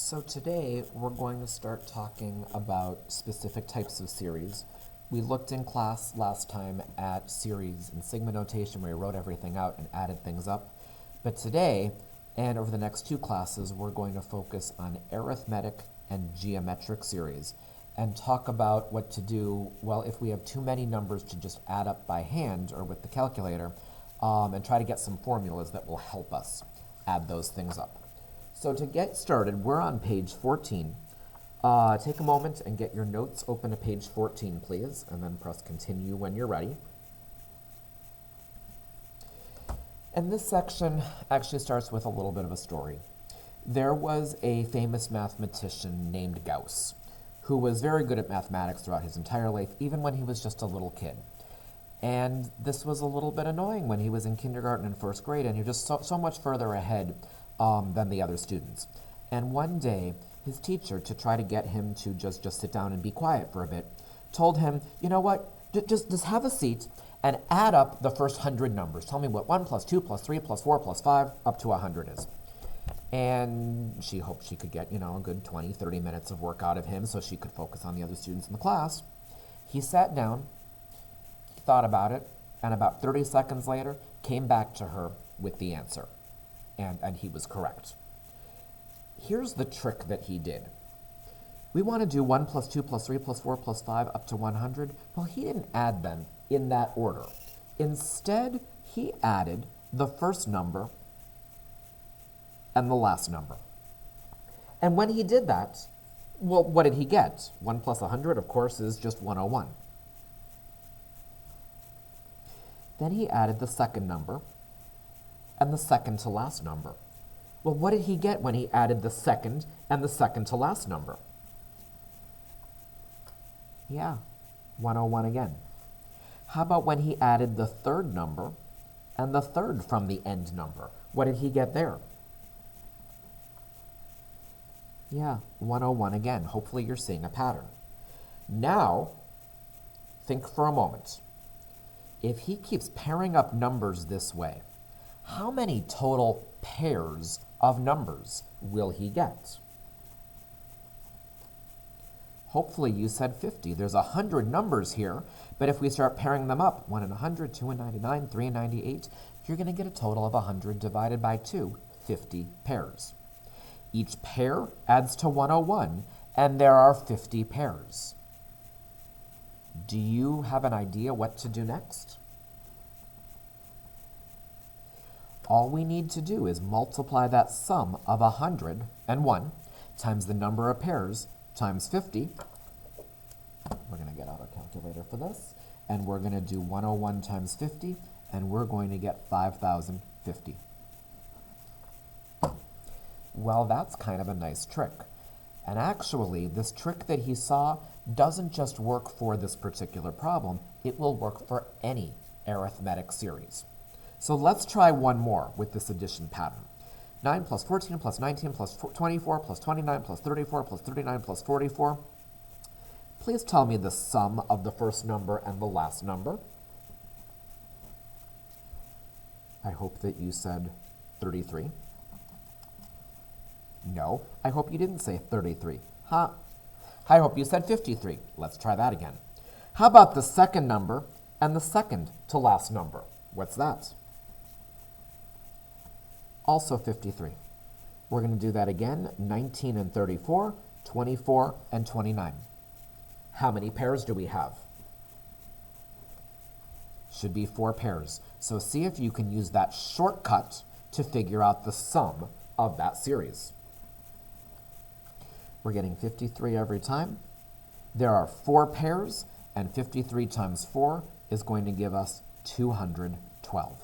So today we're going to start talking about specific types of series. We looked in class last time at series and sigma notation where we wrote everything out and added things up. But today, and over the next two classes, we're going to focus on arithmetic and geometric series and talk about what to do, well, if we have too many numbers to just add up by hand or with the calculator, and try to get some formulas that will help us add those things up. So to get started, we're on page 14. Take a moment and get your notes open to page 14, please, and then press continue when you're ready. And this section actually starts with a little bit of a story. There was a famous mathematician named Gauss, who was very good at mathematics throughout his entire life, even when he was just a little kid. And this was a little bit annoying when he was in kindergarten and first grade, and he was just so much further ahead than the other students. And one day, his teacher, to try to get him to just sit down and be quiet for a bit, told him, you know what, just have a seat and add up the first 100 numbers. Tell me what 1 plus 2 plus 3 plus 4 plus 5 up to 100 is. And she hoped she could get, a good 20, 30 minutes of work out of him so she could focus on the other students in the class. He sat down, thought about it, and about 30 seconds later, came back to her with the answer. And he was correct. Here's the trick that he did. We want to do 1 plus 2 plus 3 plus 4 plus 5 up to 100. Well, he didn't add them in that order. Instead, he added the first number and the last number. And when he did that, well, what did he get? 1 plus 100, of course, is just 101. Then he added the second number and the second to last number. Well, what did he get when he added the second and the second to last number? Yeah, 101 again. How about when he added the third number and the third from the end number? What did he get there? Yeah, 101 again. Hopefully you're seeing a pattern. Now, think for a moment. If he keeps pairing up numbers this way, how many total pairs of numbers will he get? Hopefully you said 50. There's 100 numbers here, but if we start pairing them up, 1 in 100, 2 in 99, 3 in 98, you're going to get a total of 100 divided by 2, 50 pairs. Each pair adds to 101, and there are 50 pairs. Do you have an idea what to do next? All we need to do is multiply that sum of 101 times the number of pairs times 50. We're going to get out our calculator for this, and we're going to do 101 times 50, and we're going to get 5,050. Well, that's kind of a nice trick. And actually, this trick that he saw doesn't just work for this particular problem, it will work for any arithmetic series. So let's try one more with this addition pattern. 9 plus 14 plus 19 plus 24 plus 29 plus 34 plus 39 plus 44. Please tell me the sum of the first number and the last number. I hope that you said 33. No, I hope you didn't say 33. I hope you said 53. Let's try that again. How about the second number and the second to last number? What's that? Also 53. We're going to do that again. 19 and 34, 24 and 29. How many pairs do we have? Should be 4 pairs. So see if you can use that shortcut to figure out the sum of that series. We're getting 53 every time. There are 4 pairs, and 53 times 4 is going to give us 212.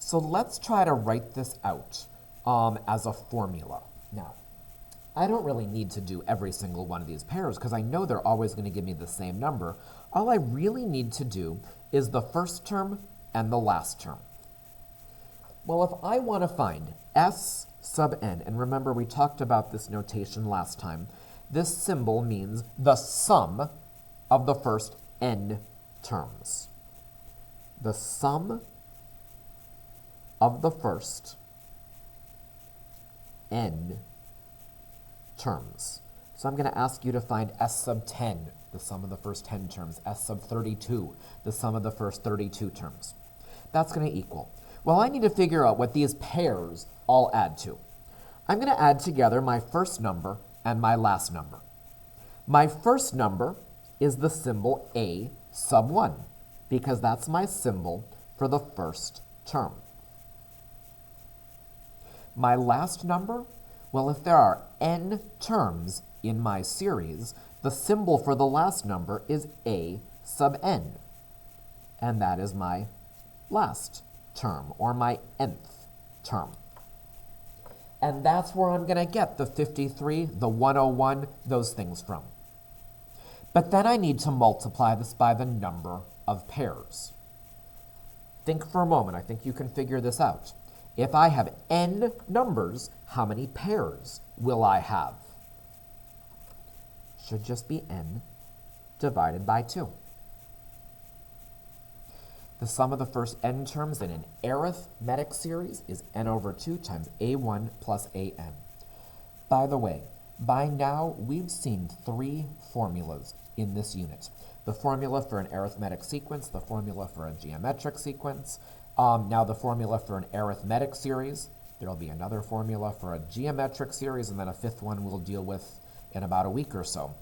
So let's try to write this out as a formula. Now, I don't really need to do every single one of these pairs because I know they're always going to give me the same number. All I really need to do is the first term and the last term. Well, if I want to find S sub n, and remember we talked about this notation last time, this symbol means the sum of the first n terms. The sum of the first n terms. So I'm going to ask you to find S sub 10, the sum of the first 10 terms, S sub 32, the sum of the first 32 terms. That's going to equal. Well, I need to figure out what these pairs all add to. I'm going to add together my first number and my last number. My first number is the symbol A sub 1, because that's my symbol for the first term. My last number, well, if there are n terms in my series, the symbol for the last number is A sub n, and that is my last term, or my nth term. And that's where I'm going to get the 53, the 101, those things from. But then I need to multiply this by the number of pairs. Think for a moment. I think you can figure this out. If I have n numbers, how many pairs will I have? Should just be n divided by 2. The sum of the first n terms in an arithmetic series is n over 2 times a1 plus an. By the way, by now we've seen 3 formulas in this unit. The formula for an arithmetic sequence, the formula for a geometric sequence, now the formula for an arithmetic series. There will be another formula for a geometric series, and then a 5th one we'll deal with in about a week or so.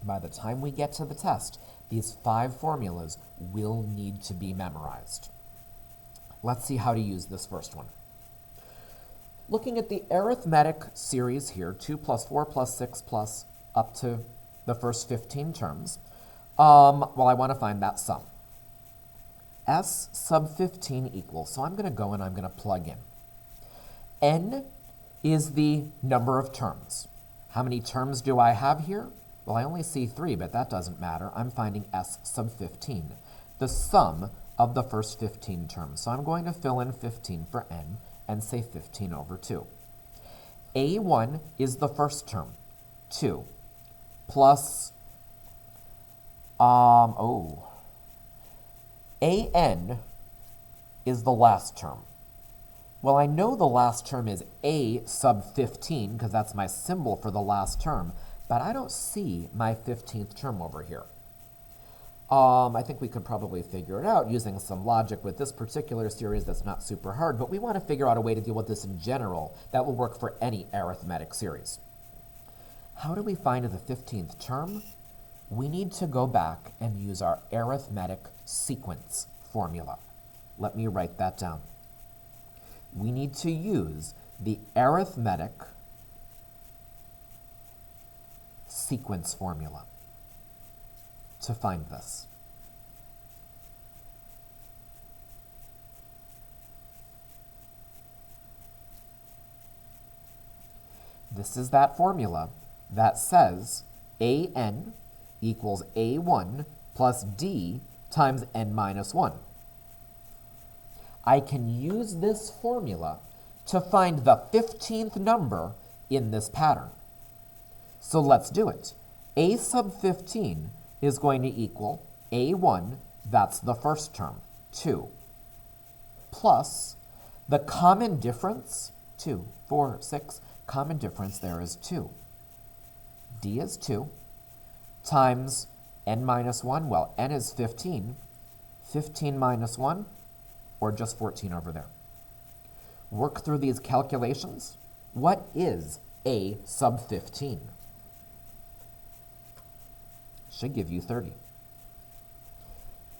By the time we get to the test, these 5 formulas will need to be memorized. Let's see how to use this first one. Looking at the arithmetic series here, 2 plus 4 plus 6 plus up to the first 15 terms, well, I want to find that sum. S sub 15 equals, so I'm going to go and I'm going to plug in. N is the number of terms. How many terms do I have here? Well, I only see 3, but that doesn't matter. I'm finding S sub 15, the sum of the first 15 terms. So I'm going to fill in 15 for n and say 15 over 2. A1 is the first term, 2, plus, an is the last term. Well, I know the last term is A sub 15, because that's my symbol for the last term, but I don't see my 15th term over here. I think we could probably figure it out using some logic with this particular series that's not super hard, but we want to figure out a way to deal with this in general that will work for any arithmetic series. How do we find the 15th term? We need to go back and use our arithmetic sequence formula. Let me write that down. We need to use the arithmetic sequence formula to find this. This is that formula that says an equals a1 plus d times n minus 1. I can use this formula to find the 15th number in this pattern. So let's do it. A sub 15 is going to equal a1, that's the first term, 2, plus the common difference, 2, 4, 6, common difference there is 2. D is 2, times n minus 1, well, n is 15, 15 minus 1, or just 14 over there. Work through these calculations. What is a sub 15? Should give you 30.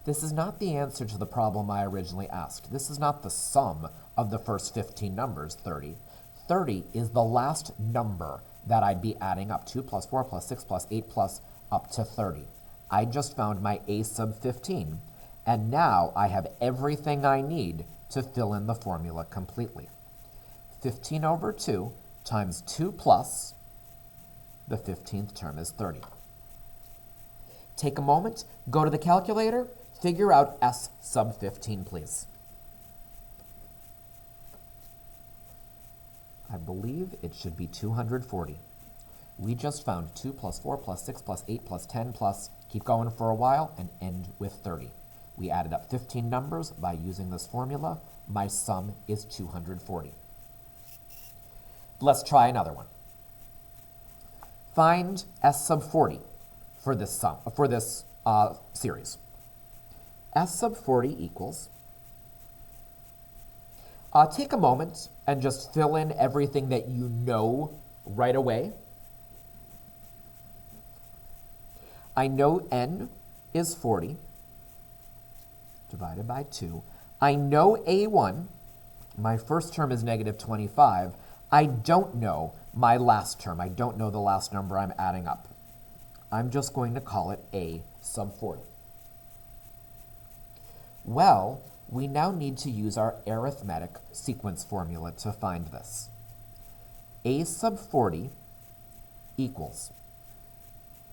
This is not the answer to the problem I originally asked. This is not the sum of the first 15 numbers, 30. 30 is the last number that I'd be adding up, 2 plus 4 plus 6 plus 8 plus up to 30. I just found my a sub 15, and now I have everything I need to fill in the formula completely. 15 over 2 times 2 plus the 15th term is 30. Take a moment, go to the calculator, figure out S sub 15, please. I believe it should be 240. We just found 2 plus 4 plus 6 plus 8 plus 10 plus, keep going for a while, and end with 30. We added up 15 numbers by using this formula. My sum is 240. Let's try another one. Find s sub 40 for this series. S sub 40 equals, take a moment and just fill in everything that you know right away. I know n is 40 divided by 2. I know a1, my first term is negative 25. I don't know my last term. I don't know the last number I'm adding up. I'm just going to call it a sub 40. Well, we now need to use our arithmetic sequence formula to find this. A sub 40 equals,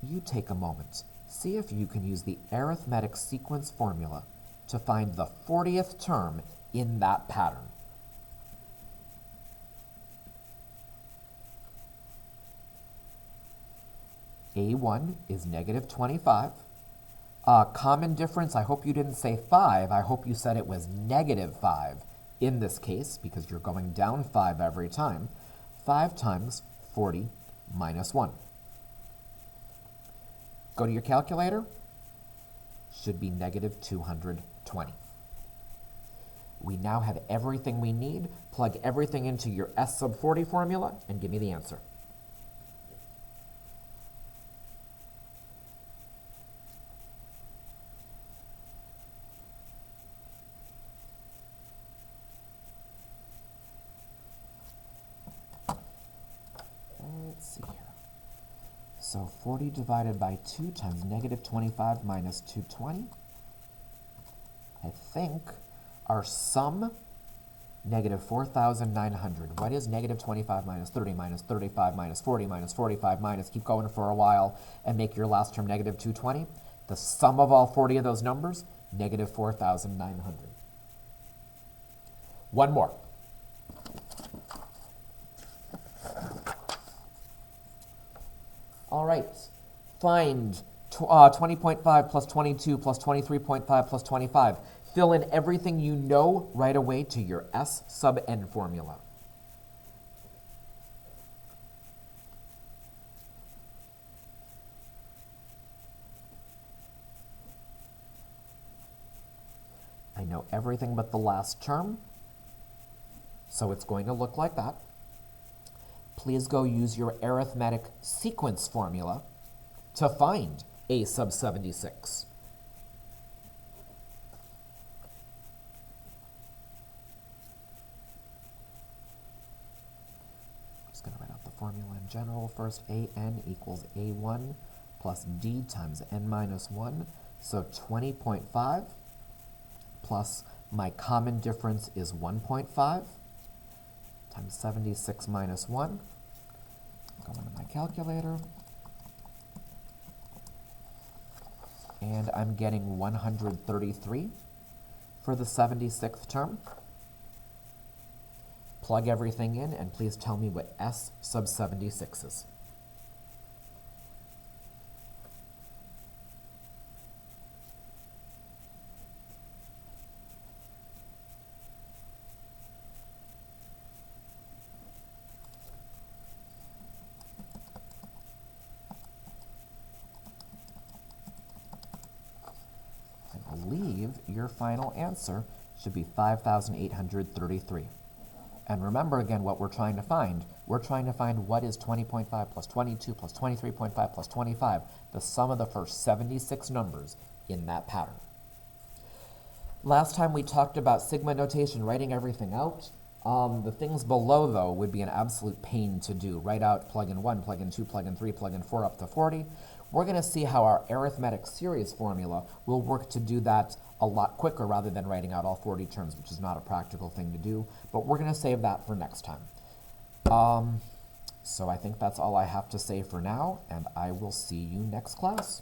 you take a moment, see if you can use the arithmetic sequence formula to find the 40th term in that pattern. A1 is negative 25. Common difference, I hope you didn't say 5. I hope you said it was negative 5 in this case, because you're going down 5 every time. 5 times 40 minus 1. Go to your calculator. Should be negative 220. We now have everything we need. Plug everything into your S sub 40 formula and give me the answer. Let's see here. So 40 divided by 2 times negative 25 minus 220. I think our sum, negative 4,900. What is negative 25 minus 30 minus 35 minus 40 minus 45 minus, keep going for a while, and make your last term negative 220? The sum of all 40 of those numbers, negative 4,900. One more. All right, find 20.5 plus 22 plus 23.5 plus 25. Fill in everything you know right away to your S sub n formula. I know everything but the last term, so it's going to look like that. Please go use your arithmetic sequence formula to find a sub 76. I'm just going to write out the formula in general first. an equals a1 plus d times n minus 1. So 20.5 plus my common difference is 1.5. times 76 minus 1. Go into my calculator. And I'm getting 133 for the 76th term. Plug everything in, and please tell me what S sub 76 is. I believe your final answer should be 5,833. And remember again what we're trying to find. We're trying to find what is 20.5 plus 22 plus 23.5 plus 25, the sum of the first 76 numbers in that pattern. Last time we talked about sigma notation, writing everything out. The things below, though, would be an absolute pain to do. Write out, plug in 1, plug in 2, plug in 3, plug in 4 up to 40. We're going to see how our arithmetic series formula will work to do that a lot quicker rather than writing out all 40 terms, which is not a practical thing to do, but we're going to save that for next time. So I think that's all I have to say for now, and I will see you next class.